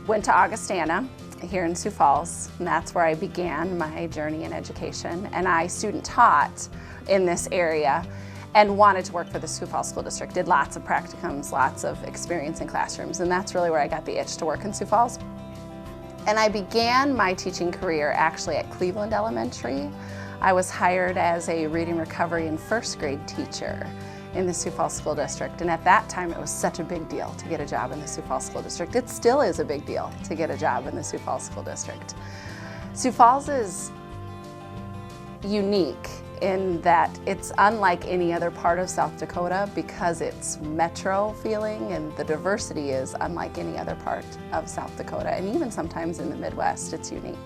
Went to Augustana here in Sioux Falls, and that's where I began my journey in education. And I student taught in this area and wanted to work for the Sioux Falls School District. Did lots of practicums, lots of experience in classrooms, and that's really where I got the itch to work in Sioux Falls. And I began my teaching career actually at Cleveland Elementary. I was hired as a reading recovery and first grade teacher in the Sioux Falls School District. And at that time, it was such a big deal to get a job in the Sioux Falls School District. It still is a big deal to get a job in the Sioux Falls School District. Sioux Falls is unique in that it's unlike any other part of South Dakota because it's metro feeling, and the diversity is unlike any other part of South Dakota, and even sometimes in the Midwest, it's unique.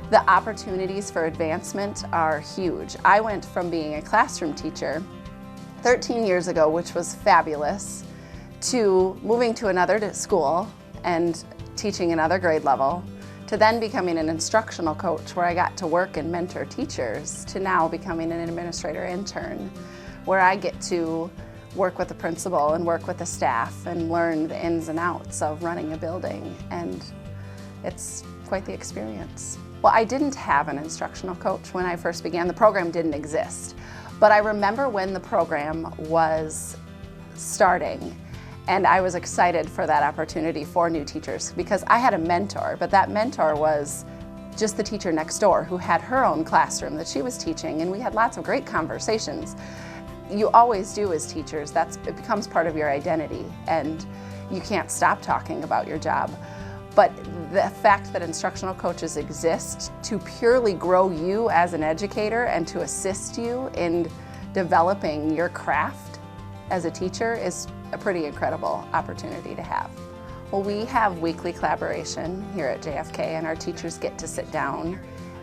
The opportunities for advancement are huge. I went from being a classroom teacher 13 years ago, which was fabulous, to moving to another school and teaching another grade level, to then becoming an instructional coach where I got to work and mentor teachers, to now becoming an administrator intern where I get to work with the principal and work with the staff and learn the ins and outs of running a building, and it's quite the experience. Well, I didn't have an instructional coach when I first began. The program didn't exist, but I remember when the program was starting, and I was excited for that opportunity for new teachers because I had a mentor, but that mentor was just the teacher next door who had her own classroom that she was teaching, and we had lots of great conversations. You always do as teachers. It becomes part of your identity, and you can't stop talking about your job. But the fact that instructional coaches exist to purely grow you as an educator and to assist you in developing your craft as a teacher is a pretty incredible opportunity to have. Well, we have weekly collaboration here at JFK, and our teachers get to sit down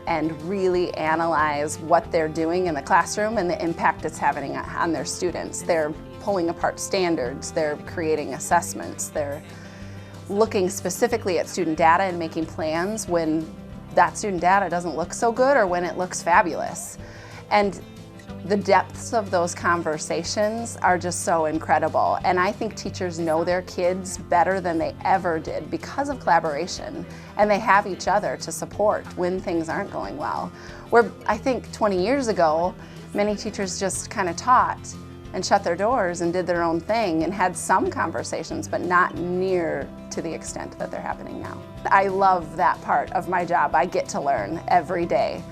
and really analyze what they're doing in the classroom and the impact it's having on their students. They're pulling apart standards, they're creating assessments, they're looking specifically at student data and making plans when that student data doesn't look so good or when it looks fabulous. And the depths of those conversations are just so incredible. And I think teachers know their kids better than they ever did because of collaboration, and they have each other to support when things aren't going well. Where I think 20 years ago, many teachers just kind of taught and shut their doors and did their own thing and had some conversations, but not near to the extent that they're happening now. I love that part of my job. I get to learn every day.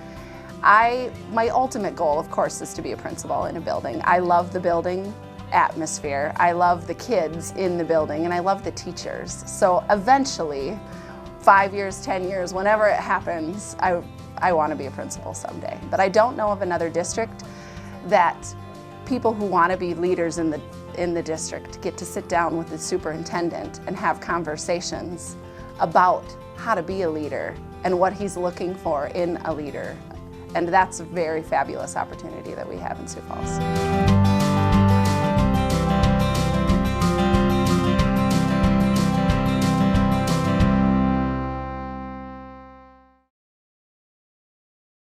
My ultimate goal, of course, is to be a principal in a building. I love the building atmosphere. I love the kids in the building, and I love the teachers. So eventually, 5 years, 10 years, whenever it happens, I want to be a principal someday. But I don't know of another district that people who want to be leaders in the district get to sit down with the superintendent and have conversations about how to be a leader and what he's looking for in a leader. And that's a very fabulous opportunity that we have in Sioux Falls.